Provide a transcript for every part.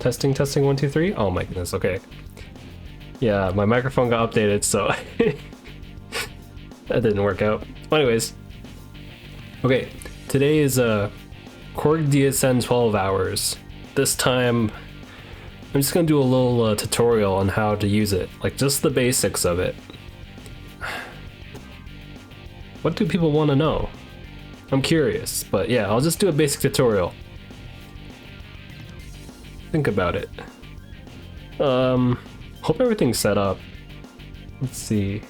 Testing, testing, 1, 2, 3. Oh my goodness, okay. Yeah, my microphone got updated, so that didn't work out. Well, anyways, okay, today is KORG DSN-12 hours. This time, I'm just gonna do a little tutorial on how to use it, like just the basics of it. What do people want to know? I'm curious, but yeah, I'll just do a basic tutorial. Think about it. Hope everything's set up. Let's see.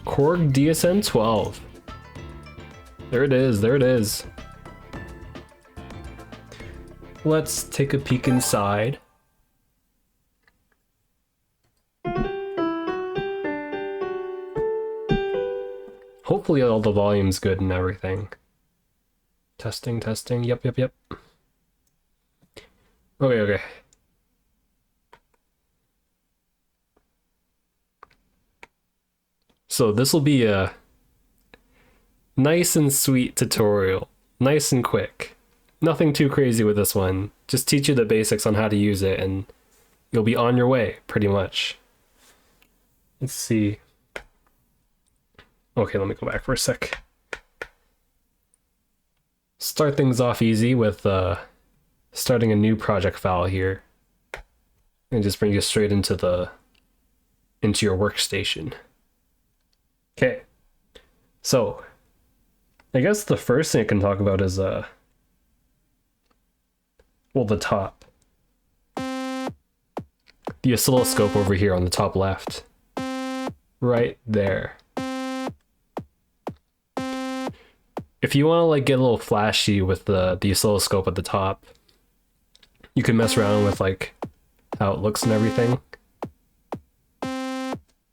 KORG DSN-12. There it is, there it is. Let's take a peek inside. Hopefully all the volume's good and everything. Testing, testing, yep. Okay. So this will be a nice and sweet tutorial. Nice and quick. Nothing too crazy with this one. Just teach you the basics on how to use it and you'll be on your way, pretty much. Let's see. Okay, let me go back for a sec. Start things off easy with starting a new project file here. And just bring you straight into your workstation. Okay. So, I guess the first thing I can talk about is well, the top. The oscilloscope over here on the top left. Right there. If you want to like get a little flashy with the oscilloscope at the top, you can mess around with like how it looks and everything.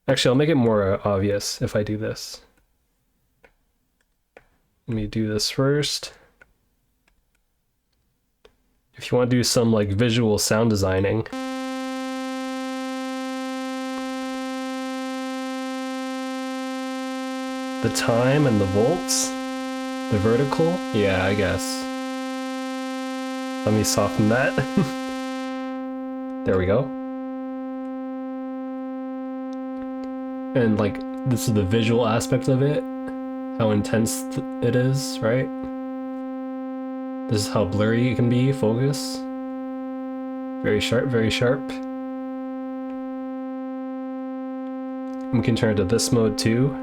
Actually, I'll make it more obvious if I do this. Let me do this first. If you want to do some like visual sound designing, the time and the volts, the vertical, yeah, I guess. Let me soften that. There we go. And like, this is the visual aspect of it, how intense it is, right? This is how blurry it can be, focus. Very sharp, very sharp. We can turn it to this mode too.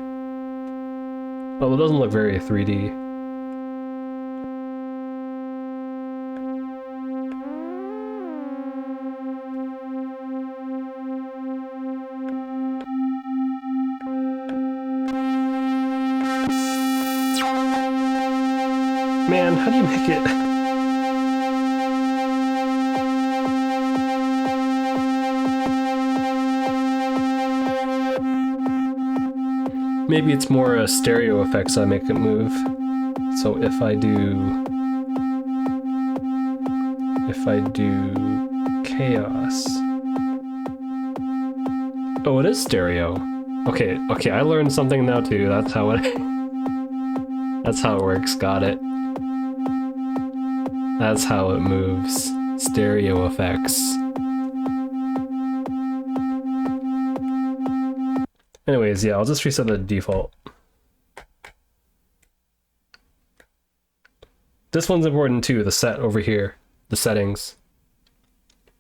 Oh, it doesn't look very 3D. Man, how do you make it? Maybe it's more stereo effects that make it move. So if I do chaos. Oh, it is stereo. Okay, I learned something now too. That's how it works. Got it. That's how it moves. Stereo effects. Anyways, yeah, I'll just reset the default. This one's important too, the set over here, the settings.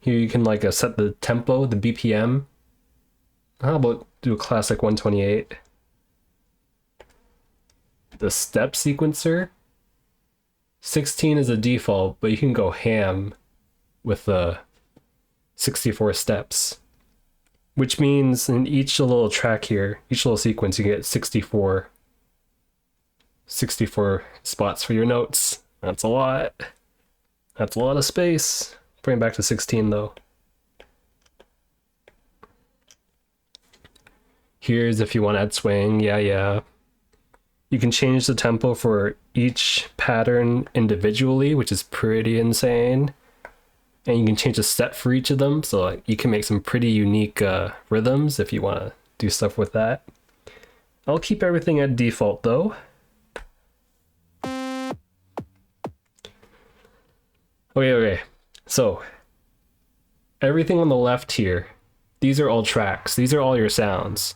Here you can like set the tempo, the BPM. How about do a classic 128? The step sequencer. 16 is a default, but you can go ham with the 64 steps. Which means in each little track here, each little sequence, you get 64 spots for your notes. That's a lot. That's a lot of space. Bring it back to 16 though. Here's if you want to add swing, yeah. You can change the tempo for each pattern individually, which is pretty insane. And you can change the step for each of them, so like, you can make some pretty unique rhythms if you want to do stuff with that. I'll keep everything at default though. Okay. So everything on the left here, these are all tracks. These are all your sounds.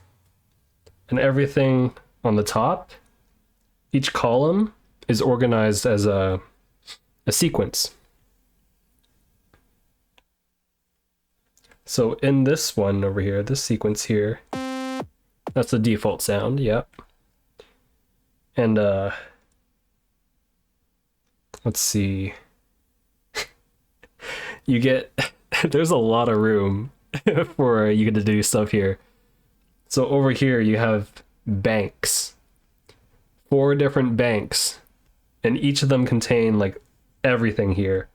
And everything on the top, each column is organized as a sequence. So in this one over here, this sequence here, that's the default sound, yep. And let's see. You get, there's a lot of room for you to do stuff here. So over here you have banks. 4 different banks. And each of them contain like everything here.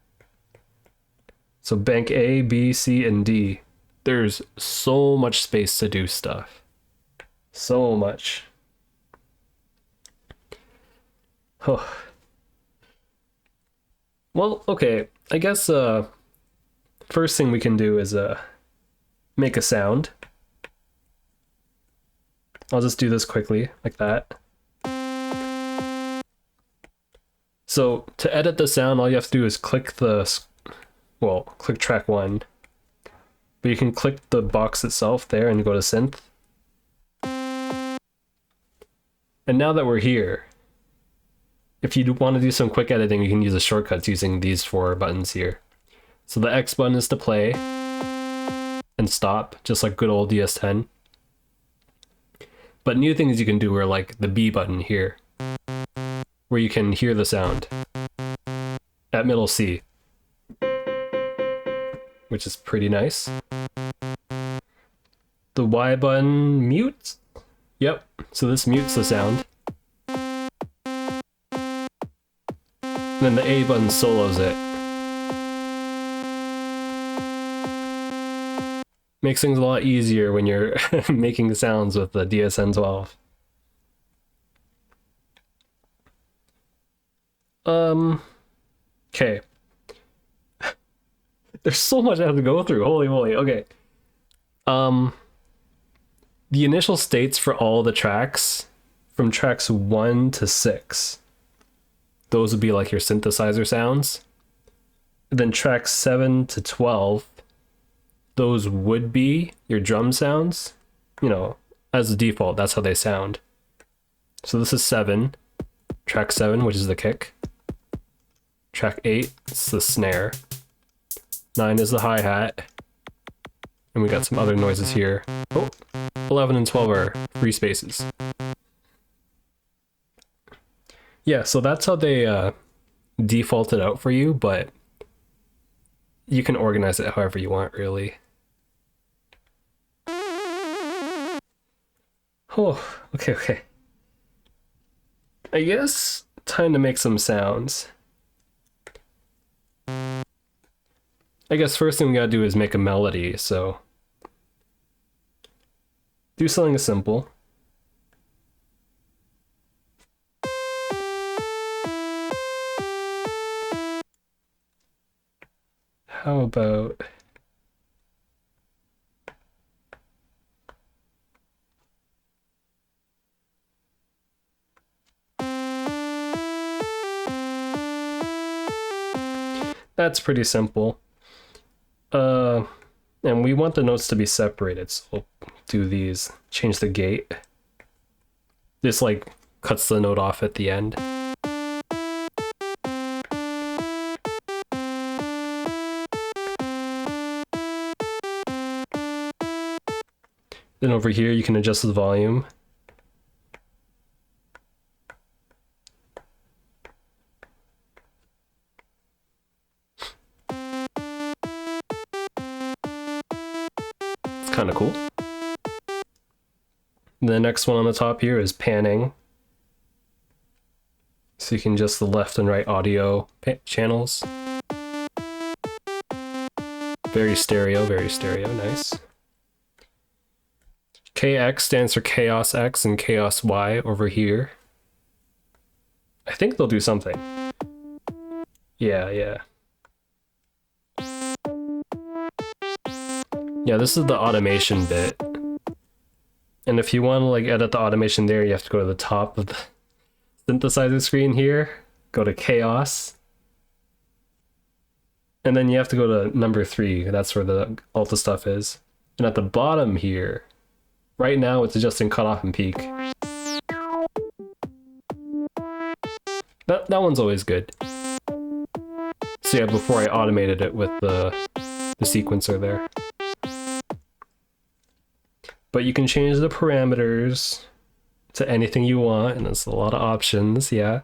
So bank A, B, C, and D. There's so much space to do stuff. So much. Oh. Well, okay. I guess first thing we can do is make a sound. I'll just do this quickly, like that. So to edit the sound, all you have to do is click click track 1. But you can click the box itself there and go to synth. And now that we're here, if you want to do some quick editing, you can use the shortcuts using these 4 buttons here. So the X button is to play and stop, just like good old DS10. But new things you can do are like the B button here, where you can hear the sound at middle C, which is pretty nice. The Y button mute. Yep, so this mutes the sound. And then the A button solos it. Makes things a lot easier when you're making sounds with the DSN-12. Okay. There's so much I have to go through. Holy moly. Okay. The initial states for all the tracks, from tracks 1 to 6, those would be like your synthesizer sounds. And then tracks 7 to 12, those would be your drum sounds. You know, as the default, that's how they sound. So this is 7, track 7, which is the kick. Track 8, it's the snare. 9 is the hi-hat. And we got some other noises here. Oh, 11 and 12 are free spaces. Yeah, so that's how they default it out for you, but you can organize it however you want, really. Oh, okay. I guess time to make some sounds. I guess first thing we gotta do is make a melody, so do something simple. How about that's pretty simple. And we want the notes to be separated, so we'll do these. Change the gate. This like cuts the note off at the end. Then over here you can adjust the volume. Kind of cool. The next one on the top here is panning. So you can adjust the left and right audio channels. Very stereo, nice. KX stands for Chaos X and Chaos Y over here. I think they'll do something. Yeah. Yeah, this is the automation bit. And if you want to like edit the automation there, you have to go to the top of the synthesizer screen here, go to Chaos. And then you have to go to number 3. That's where all the stuff is. And at the bottom here, right now it's adjusting cutoff and peak. That one's always good. So yeah, before I automated it with the sequencer there. But you can change the parameters to anything you want, and there's a lot of options, yeah.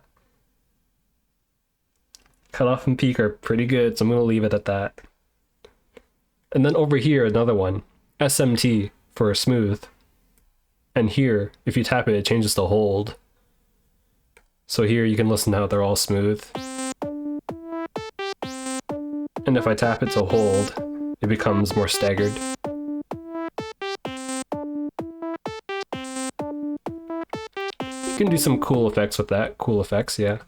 Cutoff and peak are pretty good, so I'm going to leave it at that. And then over here, another one, SMT for smooth. And here, if you tap it, it changes to hold. So here you can listen to how they're all smooth. And if I tap it to hold, it becomes more staggered. You can do some cool effects with that. Cool effects, yeah.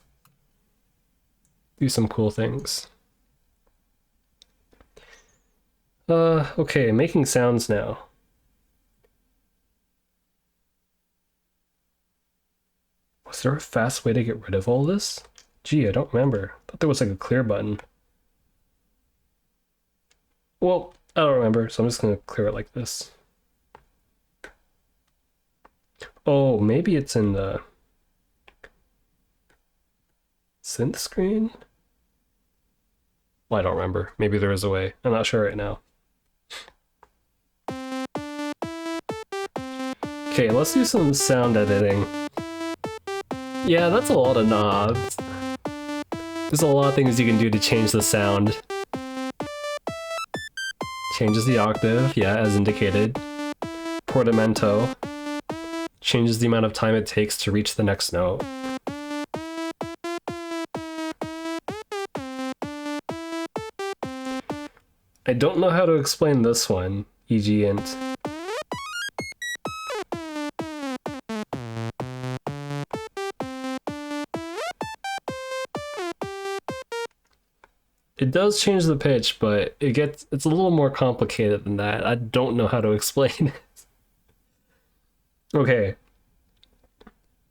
Do some cool things. Okay, making sounds now. Was there a fast way to get rid of all this? Gee, I don't remember. I thought there was like a clear button. Well, I don't remember, so I'm just gonna clear it like this. Oh, maybe it's in the synth screen? Well, I don't remember. Maybe there is a way. I'm not sure right now. Okay, let's do some sound editing. Yeah, that's a lot of knobs. There's a lot of things you can do to change the sound. Changes the octave, yeah, as indicated. Portamento. Changes the amount of time it takes to reach the next note. I don't know how to explain this one, e.g. int. It does change the pitch, but it's a little more complicated than that. I don't know how to explain it. Okay.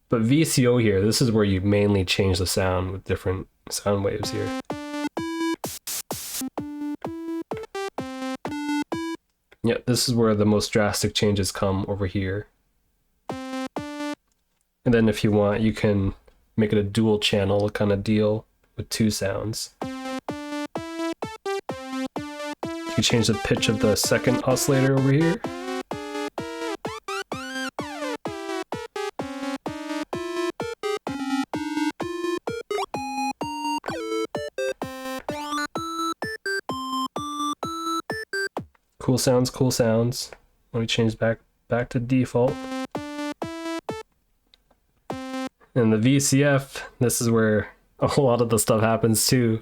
But VCO here, this is where you mainly change the sound with different sound waves here. Yeah, this is where the most drastic changes come over here. And then if you want, you can make it a dual channel kind of deal with 2 sounds. You can change the pitch of the second oscillator over here. Cool sounds, cool sounds. Let me change back to default. And the VCF, this is where a lot of the stuff happens too.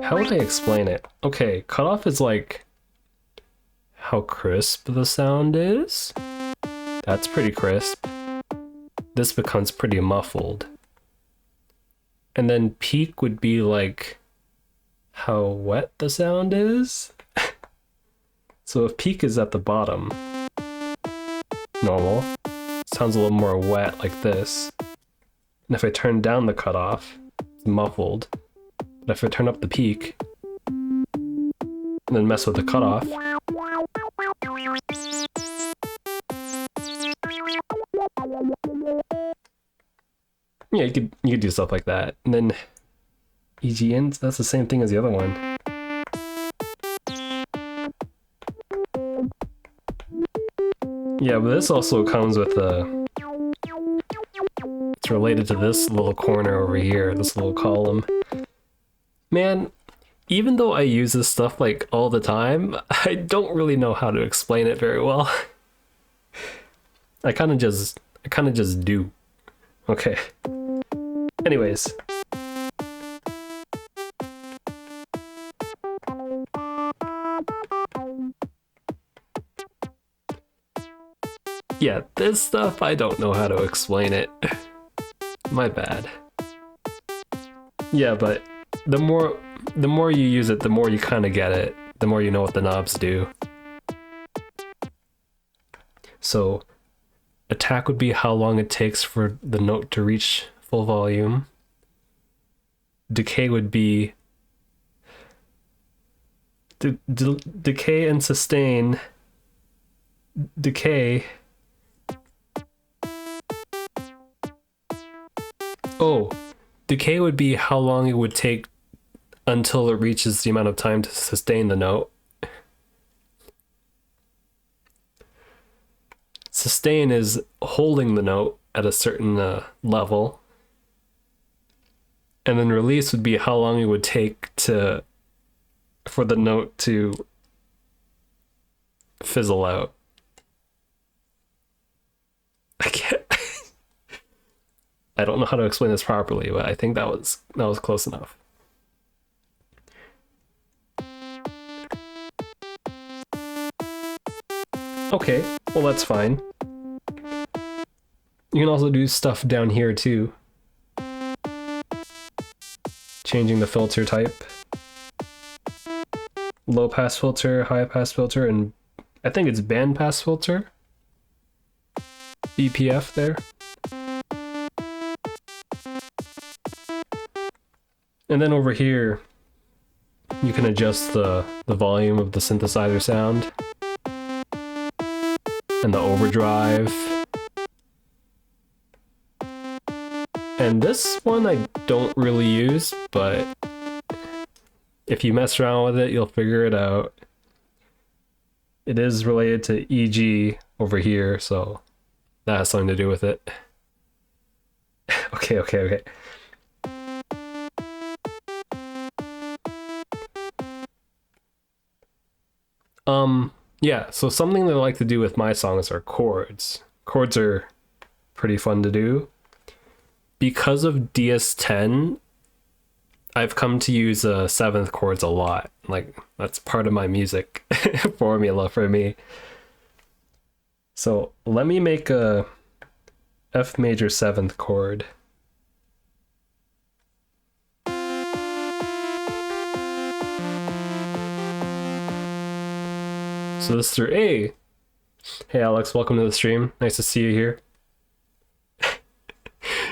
How would I explain it? Okay, cutoff is like how crisp the sound is. That's pretty crisp. This becomes pretty muffled. And then peak would be like how wet the sound is. So if peak is at the bottom, normal, sounds a little more wet like this. And if I turn down the cutoff, it's muffled. But if I turn up the peak, and then mess with the cutoff, yeah, you could do stuff like that. And then e.g. int, that's the same thing as the other one. Yeah, but this also comes with a... It's related to this little corner over here, this little column. Man, even though I use this stuff like all the time, I don't really know how to explain it very well. I kind of just do. Okay. Anyways. Yeah, this stuff, I don't know how to explain it. My bad. Yeah, but the more you use it, the more you kind of get it. The more you know what the knobs do. So, Attack would be how long it takes for the note to reach full volume. Decay would be decay and sustain. Decay. Oh, decay would be how long it would take until it reaches the amount of time to sustain the note. Sustain is holding the note at a certain level. And then release would be how long it would take for the note to fizzle out. I can't. I don't know how to explain this properly, but I think that was close enough. Okay, well that's fine. You can also do stuff down here too. Changing the filter type. Low pass filter, high pass filter, and I think it's band pass filter. BPF there. And then over here, you can adjust the volume of the synthesizer sound. And the overdrive. And this one I don't really use, but if you mess around with it, you'll figure it out. It is related to EG over here, so that has something to do with it. Okay. Yeah, so something that I like to do with my songs are chords. Chords are pretty fun to do. Because of DS10, I've come to use 7th chords a lot. Like, that's part of my music formula for me. So let me make a F major 7th chord. So this is through A. Hey Alex, welcome to the stream. Nice to see you here.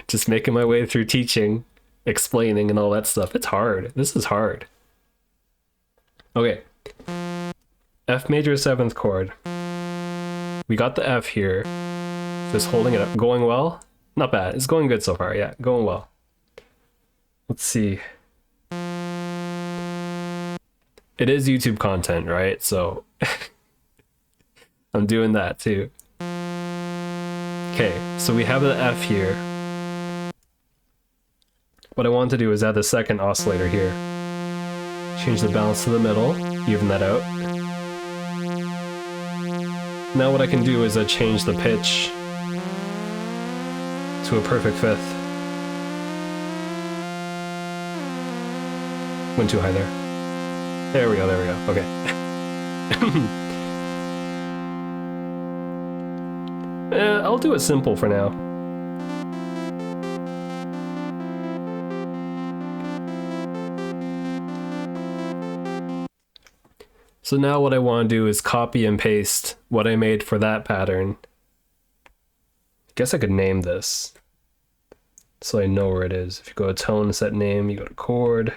Just making my way through teaching, explaining, and all that stuff. It's hard. This is hard. Okay. F major 7th chord. We got the F here. Just holding it up. Going well? Not bad. It's going good so far. Yeah, going well. Let's see. It is YouTube content, right? So I'm doing that too. Okay, so we have the F here. What I want to do is add the second oscillator here. Change the balance to the middle, even that out. Now what I can do is change the pitch to a perfect 5th. Went too high there. There we go, okay. I'll do it simple for now. So now what I want to do is copy and paste what I made for that pattern. Guess I could name this so I know where it is. If you go to tone, set name, you go to chord.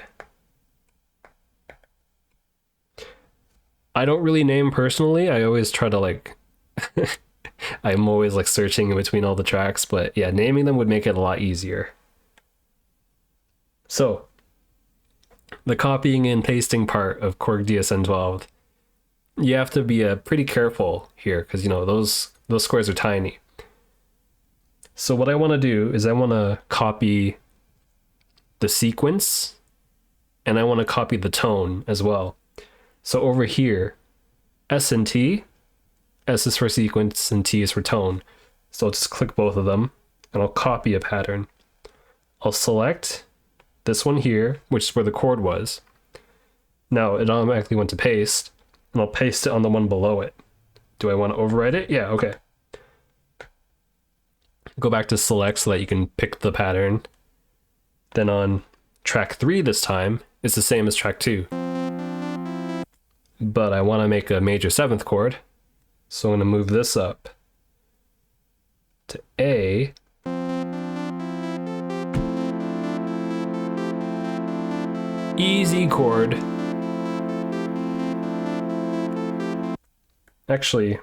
I don't really name personally. I always try to like I'm always like searching in between all the tracks, but yeah, naming them would make it a lot easier. So the copying and pasting part of KORG DSN-12, you have to be pretty careful here because you know those squares are tiny. So what I want to do is I want to copy the sequence and I want to copy the tone as well. So over here, S and T, S is for sequence and T is for tone. So I'll just click both of them and I'll copy a pattern. I'll select this one here, which is where the chord was. Now it automatically went to paste, and I'll paste it on the one below it. Do I want to overwrite it? Yeah, okay. Go back to select so that you can pick the pattern. Then on track 3 this time, it's the same as track 2. But I want to make a major 7th chord, so I'm going to move this up. to A. Easy chord. Actually,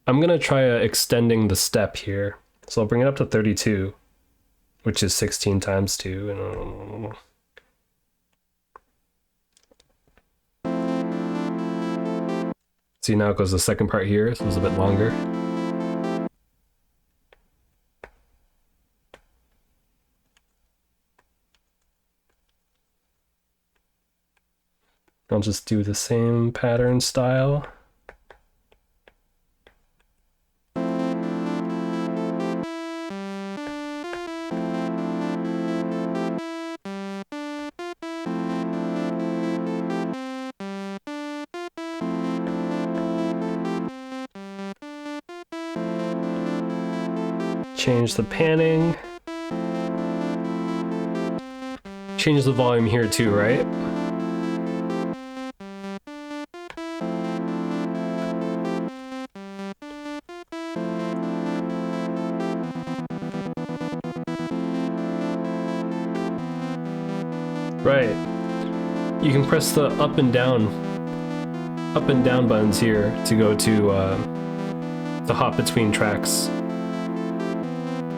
I'm gonna try extending the step here. So I'll bring it up to 32, which is 16 times 2. See, now it goes the second part here, so it's a bit longer. I'll just do the same pattern style. Change the panning. Change the volume here too, right? Right. You can press the up and down buttons here to go to hop between tracks.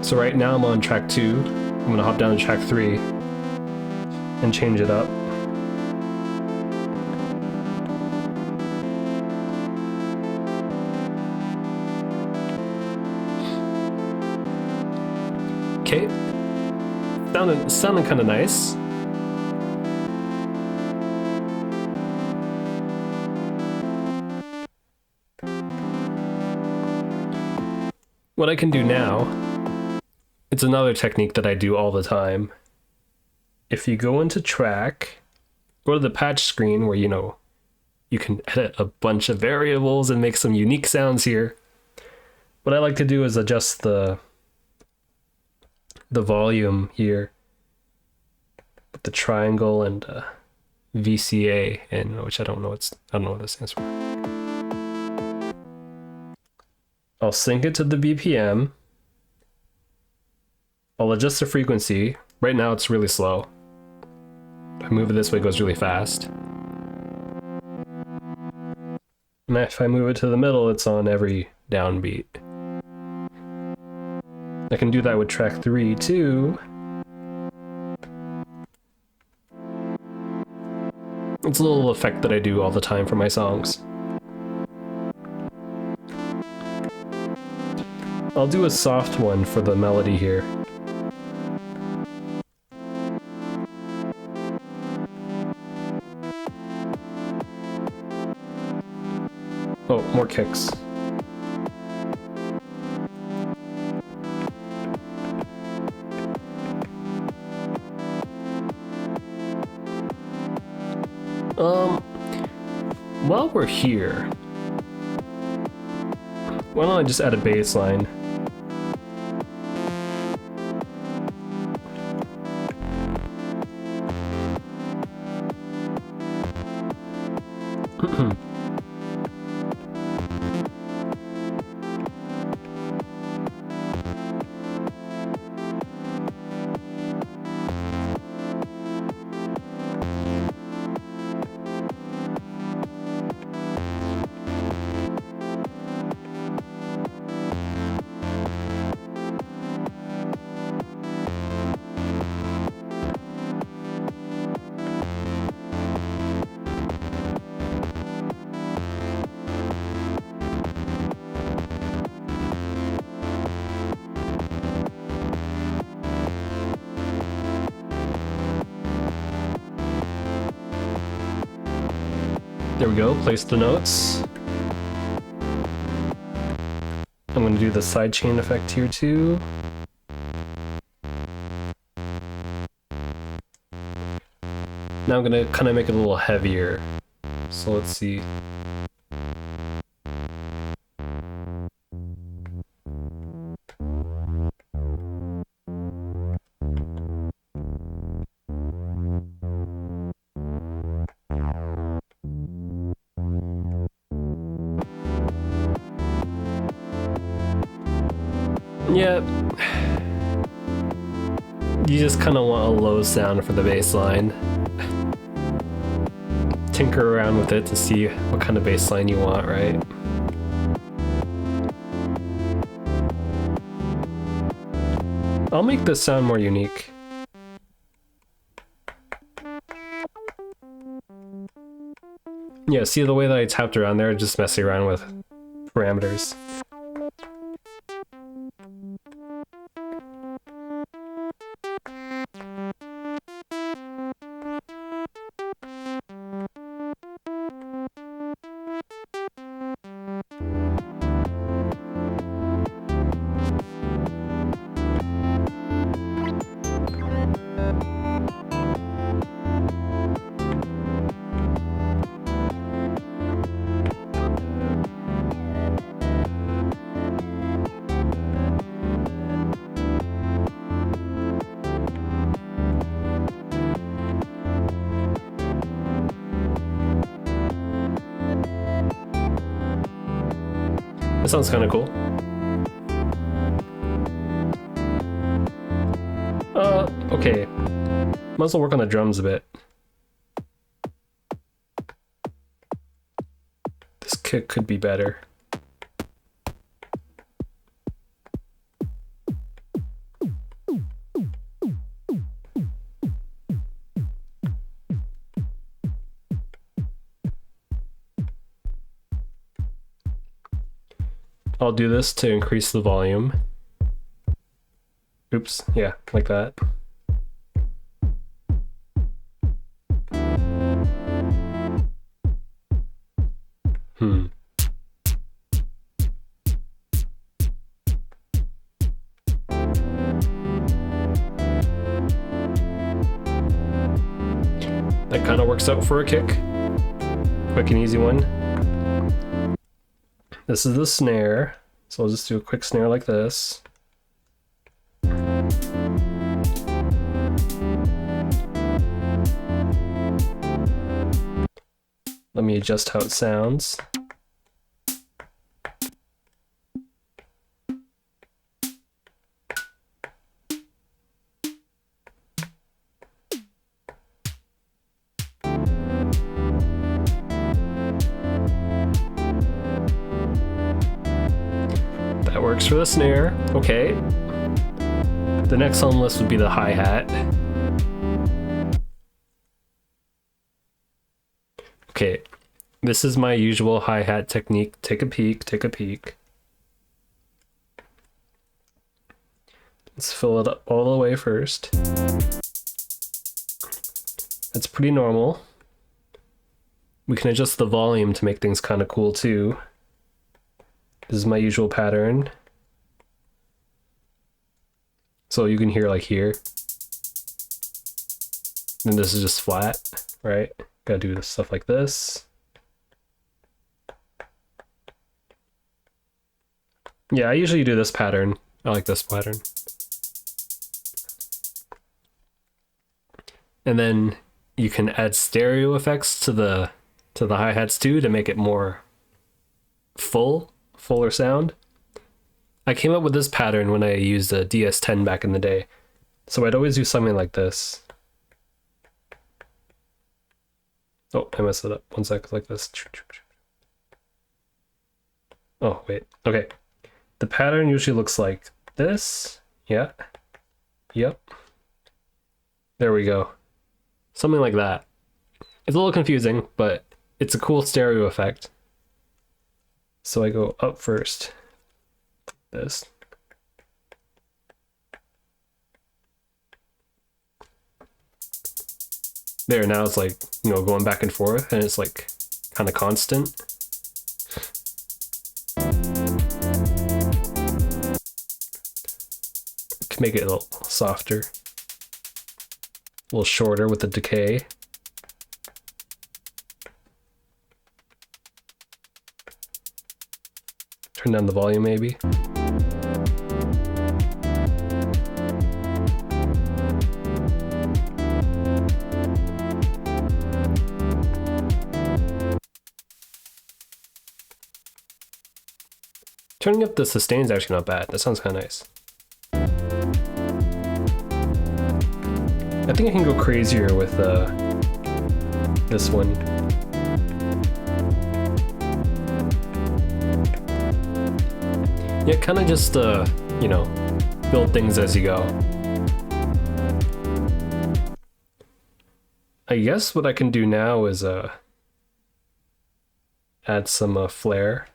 So right now I'm on track 2. I'm gonna hop down to track 3 and change it up. Okay. Sounding kind of nice. What I can do now, it's another technique that I do all the time. If you go into track, go to the patch screen where, you can edit a bunch of variables and make some unique sounds here. What I like to do is adjust the volume here with the triangle and VCA, and which I don't know what this stands for. I'll sync it to the BPM. I'll adjust the frequency. Right now it's really slow. If I move it this way, it goes really fast. And if I move it to the middle, it's on every downbeat. I can do that with track 3 too. It's a little effect that I do all the time for my songs. I'll do a soft one for the melody here. Oh, more kicks. While we're here, why don't I just add a bass line? There we go, place the notes. I'm going to do the sidechain effect here too. Now I'm going to kind of make it a little heavier. So let's see. Yeah. You just kind of want a low sound for the bass line. Tinker around with it to see what kind of bass line you want, right? I'll make this sound more unique. Yeah, see the way that I tapped around there, just messing around with parameters. That sounds kind of cool. Okay. Might as well work on the drums a bit. This kick could be better. I'll do this to increase the volume. Oops, yeah, like that. That kind of works out for a kick. Quick and easy one. This is the snare, so I'll just do a quick snare like this. Let me adjust how it sounds. That works for the snare. Okay. The next on the list would be the hi-hat. Okay, this is my usual hi-hat technique. Take a peek, take a peek. Let's fill it up all the way first. That's pretty normal. We can adjust the volume to make things kind of cool too. This is my usual pattern. So you can hear like here. And this is just flat, right? Gotta do stuff like this. Yeah, I usually do this pattern. I like this pattern. And then you can add stereo effects to the hi-hats too to make it more fuller sound. I came up with this pattern when I used a DS-10 back in the day. So I'd always do something like this. Oh, I messed it up. One sec, like this. Oh, wait. Okay. The pattern usually looks like this. Yeah. Yep. There we go. Something like that. It's a little confusing, but it's a cool stereo effect. So I go up first. This. There, now it's like, you know, going back and forth, and it's like kind of constant. Can make it a little softer, a little shorter with the decay. Turn down the volume maybe. Turning up the sustain is actually not bad. That sounds kind of nice. I think I can go crazier with this one. Yeah, kind of just, you know, build things as you go. I guess what I can do now is add some flare.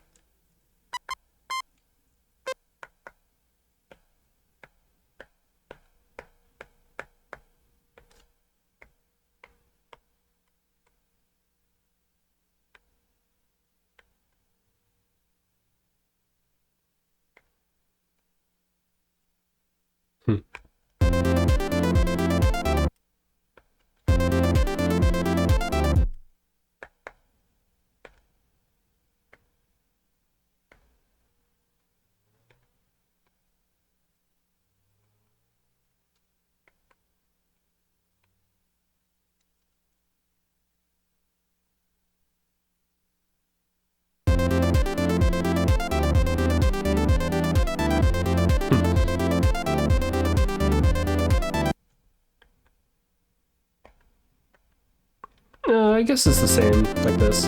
I guess it's the same, like this.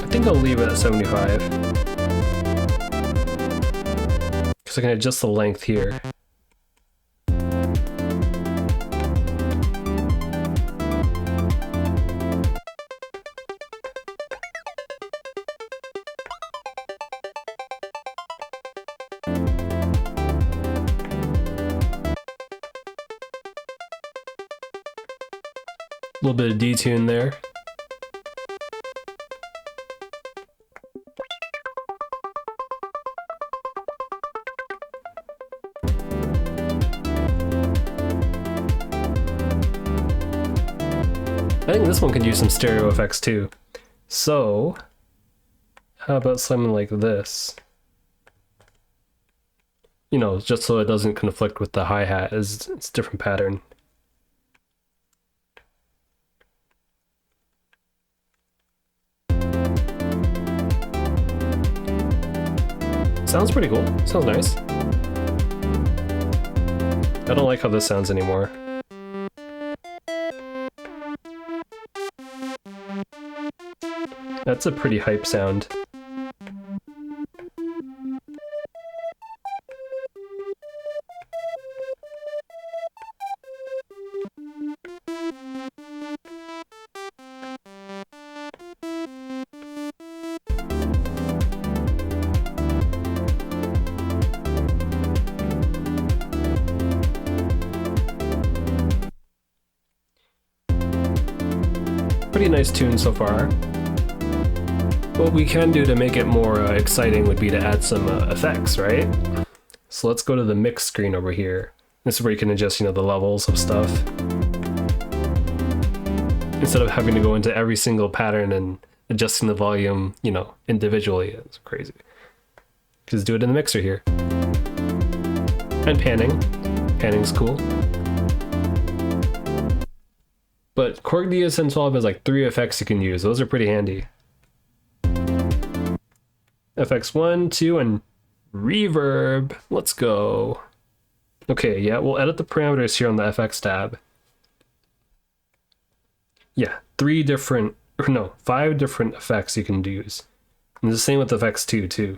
I think I'll leave it at 75. Because I can adjust the length here. A little bit of detune there. I think this one could use some stereo effects too. So, how about something like this? You know, just so it doesn't conflict with the hi-hat, it's a different pattern. Sounds pretty cool. Sounds nice. I don't like how this sounds anymore. That's a pretty hype sound. Pretty nice tune so far. What we can do to make it more exciting would be to add some effects, right? So let's go to the mix screen over here. This is where you can adjust, you know, the levels of stuff. Instead of having to go into every single pattern and adjusting the volume, you know, individually. It's crazy. Just do it in the mixer here. And panning. Panning's cool. But KORG DSN-12 has like 3 effects you can use. Those are pretty handy. FX1, 2, and reverb. Let's go. Okay, yeah, we'll edit the parameters here on the FX tab. Yeah, 5 different effects you can use. And the same with FX2 too.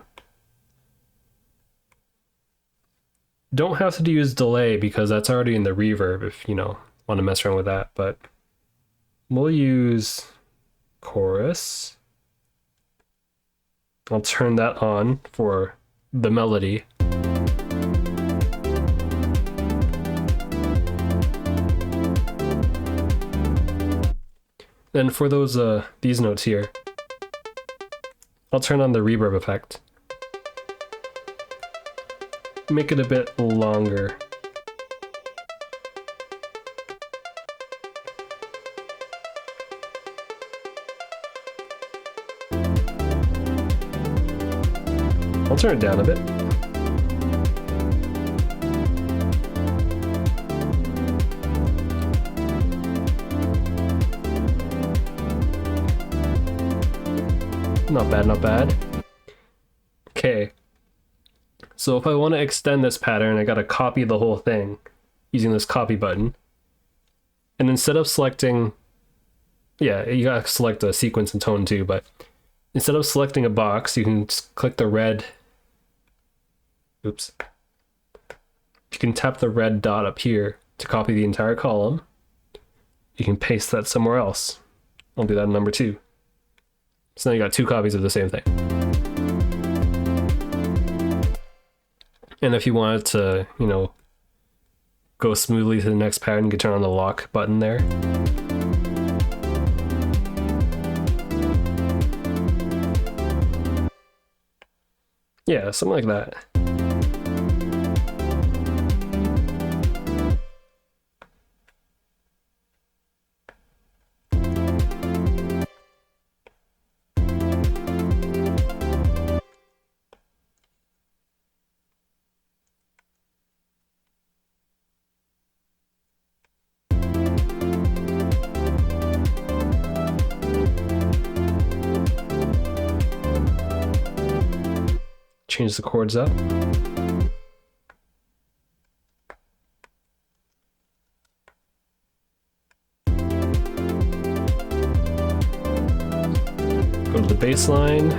Don't have to use delay because that's already in the reverb if, you know, want to mess around with that, but we'll use chorus. I'll turn that on for the melody. Then for those these notes here, I'll turn on the reverb effect. Make it a bit longer. I'll turn it down a bit. Not bad, not bad. Okay. So if I want to extend this pattern, I gotta copy the whole thing using this copy button. And instead of selecting, yeah, you gotta select a sequence and tone too, but instead of selecting a box, you can just click the red, oops. You can tap the red dot up here to copy the entire column. You can paste that somewhere else. I'll do that in number 2. So now you got 2 copies of the same thing. And if you wanted to, you know, go smoothly to the next pattern, you can turn on the lock button there. Yeah, something like that. Change the chords up. Go to the bass line.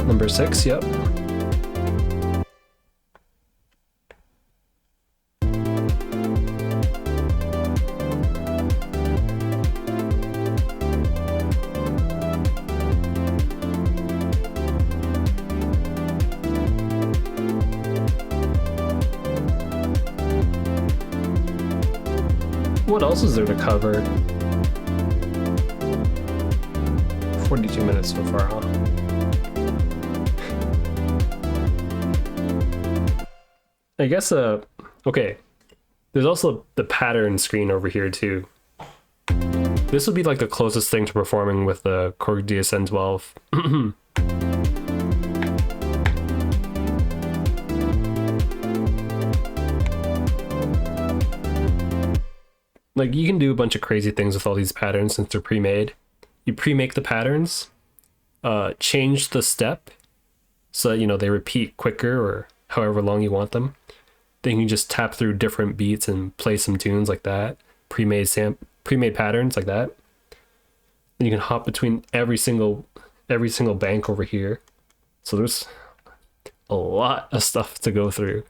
Number 6, yep. What else is there to cover? 42 minutes so far, huh? I guess, okay. There's also the pattern screen over here too. This would be like the closest thing to performing with the KORG DSN-12. Like, you can do a bunch of crazy things with all these patterns since they're pre-made. You pre-make the patterns, change the step so that, you know, they repeat quicker or however long you want them. Then you can just tap through different beats and play some tunes like that. Pre-made patterns like that. Then you can hop between every single bank over here. So there's a lot of stuff to go through.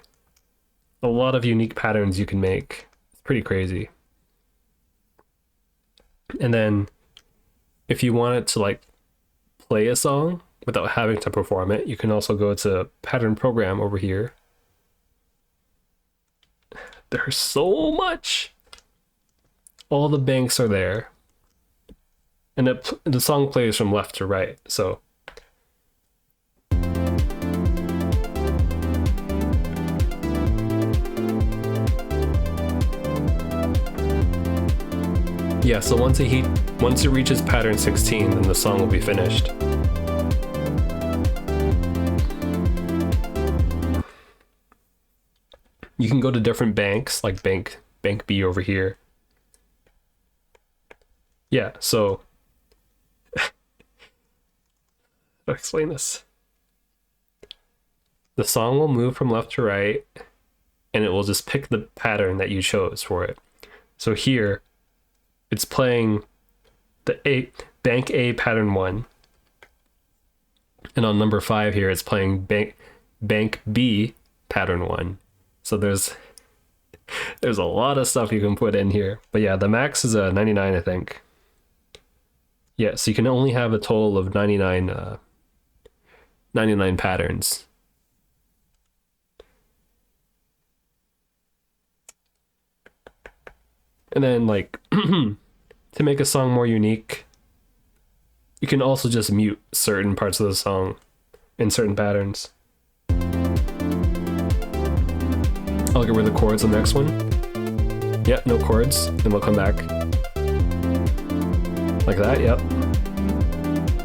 A lot of unique patterns you can make. It's pretty crazy. And then if you wanted to like play a song without having to perform it, you can also go to pattern program over here. There's so much. All the banks are there. And the song plays from left to right. So yeah, so once it reaches pattern 16, then the song will be finished. You can go to different banks, like bank B over here. Yeah, so I'll explain this. The song will move from left to right, and it will just pick the pattern that you chose for it. So here, it's playing the bank A pattern 1. And on number 5 here, it's playing bank B pattern 1. So there's a lot of stuff you can put in here. But yeah, the max is 99, I think. Yeah, so you can only have a total of 99 patterns. And then, like, to make a song more unique, you can also just mute certain parts of the song in certain patterns. I'll get rid of the chords on the next one. Yep, no chords, and we'll come back. Like that, yep.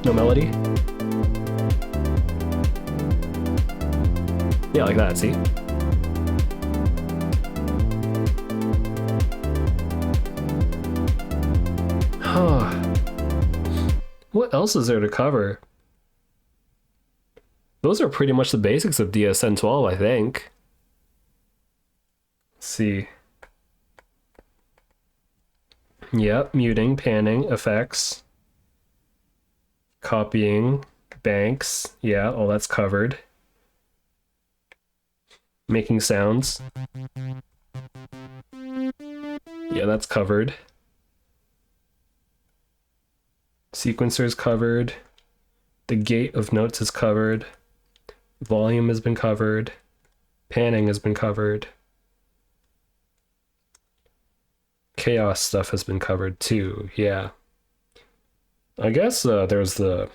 No melody. Yeah, like that, see? What else is there to cover? Those are pretty much the basics of DSN-12, I think. Let's see. Yep, muting, panning, effects, copying, banks. Yeah, all that's covered. Making sounds. Yeah, that's covered. Sequencers covered. The gate of notes is covered. Volume has been covered. Panning has been covered. Chaos stuff has been covered too, yeah. I guess there's the...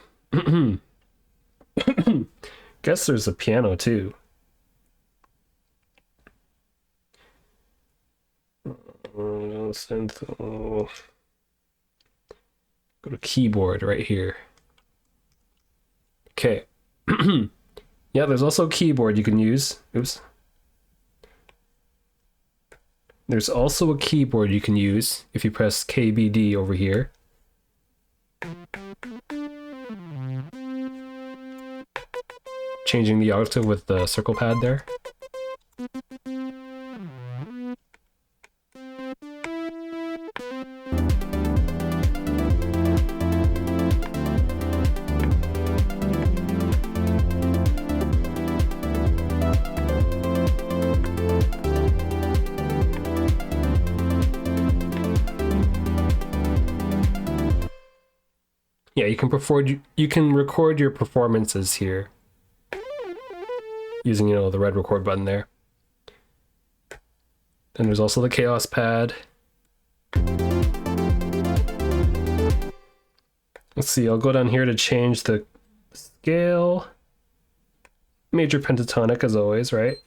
guess there's a piano too. Go to keyboard right here. Okay. Yeah, there's also a keyboard you can use. Oops. There's also a keyboard you can use if you press KBD over here. Changing the octave with the circle pad there. Yeah, you can record your performances here using, you know, the red record button there. And there's also the chaos pad. Let's see, I'll go down here to change the scale. Major pentatonic as always, right?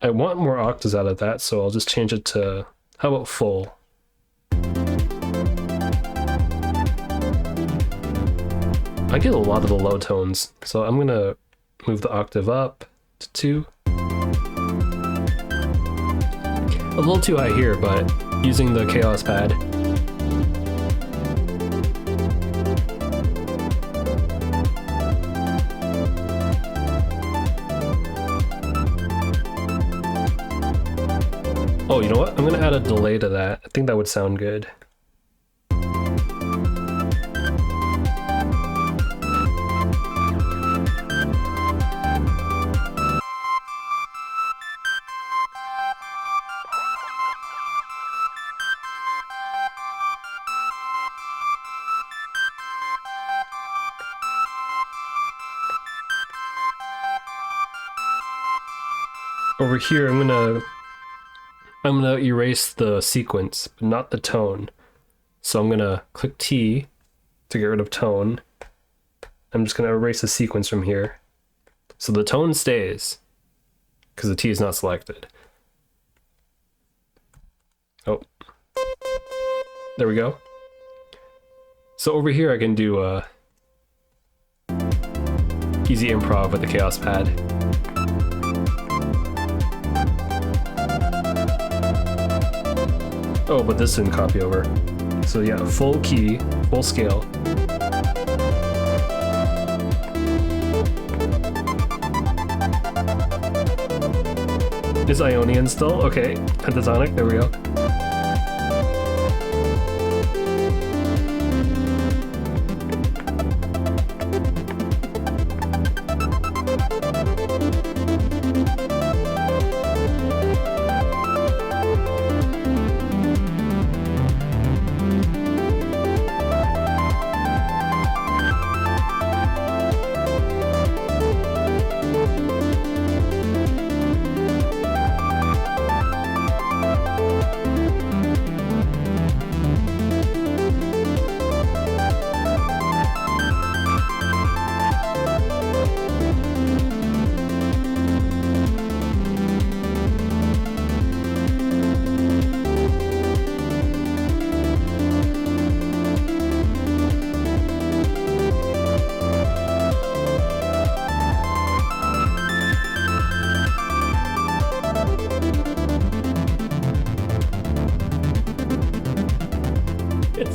I want more octaves out of that, so I'll just change it to, how about full? I get a lot of the low tones, so I'm gonna move the octave up to 2. A little too high here, but using the chaos pad. Oh, you know what? I'm gonna add a delay to that. I think that would sound good. Over here, I'm gonna erase the sequence, but not the tone. So I'm gonna click T to get rid of tone. I'm just gonna erase the sequence from here. So the tone stays, because the T is not selected. Oh. There we go. So over here I can do easy improv with the chaos pad. Oh, but this didn't copy over. So yeah, full key, full scale. Is Ionian still? Okay, pentatonic, there we go.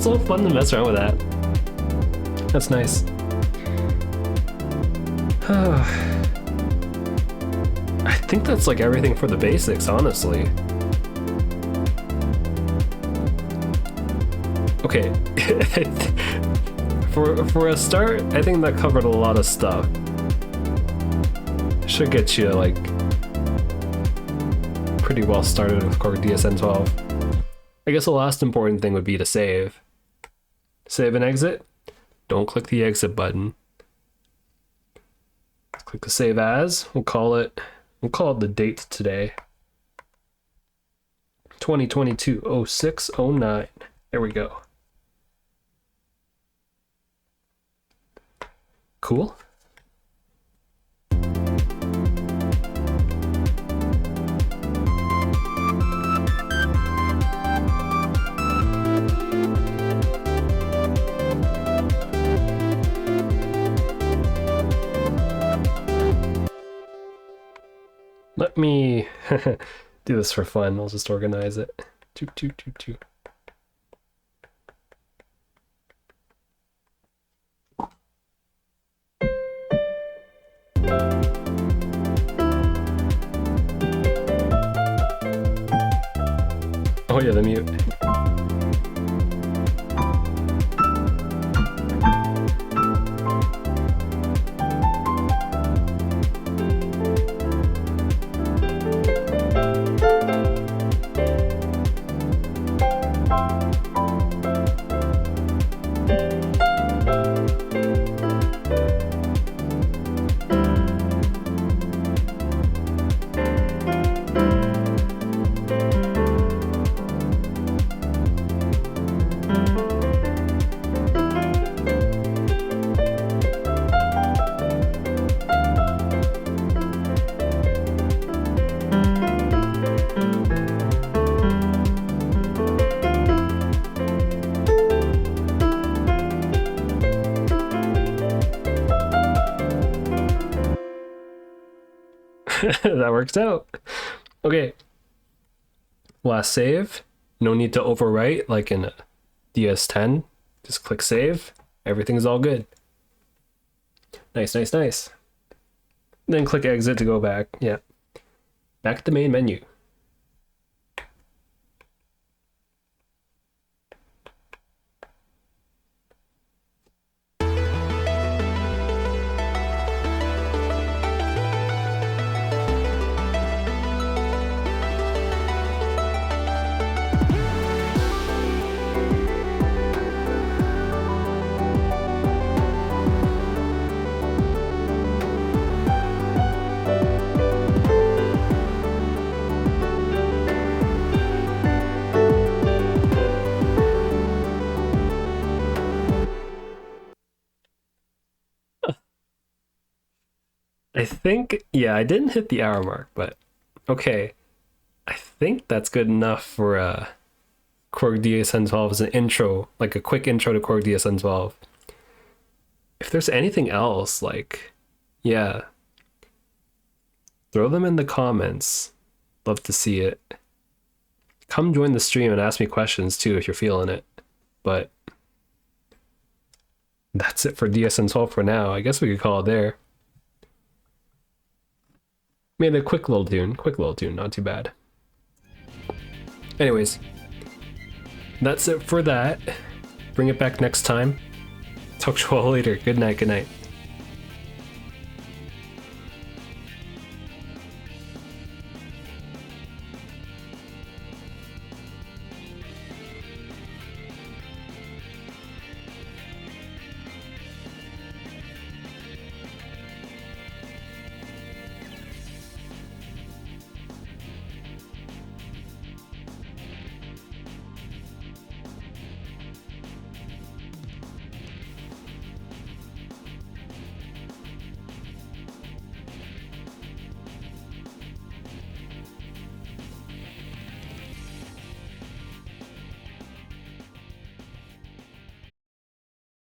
so fun to mess around with that. That's nice. I think that's like everything for the basics, honestly. Okay. For a start, I think that covered a lot of stuff. Should get you like pretty well started with KORG DSN-12. I guess the last important thing would be to save. Save and exit. Don't click the exit button. Click the save as. We'll call it the date today. 2022-06-09. There we go. Cool. Let me do this for fun. I'll just organize it. Oh yeah, the mute. That works out. Okay. Last save. No need to overwrite like in a DS10. Just click save. Everything's all good. Nice, nice, nice. Then click exit to go back. Yeah. Back to the main menu. I think, yeah, I didn't hit the hour mark, but okay. I think that's good enough for KORG DSN-12 as an intro, like a quick intro to KORG DSN-12. If there's anything else, like, yeah, throw them in the comments. Love to see it. Come join the stream and ask me questions too if you're feeling it. But that's it for DSN-12 for now. I guess we could call it there. Made a quick little tune, not too bad. Anyways, that's it for that. Bring it back next time. Talk to you all later. Good night, good night.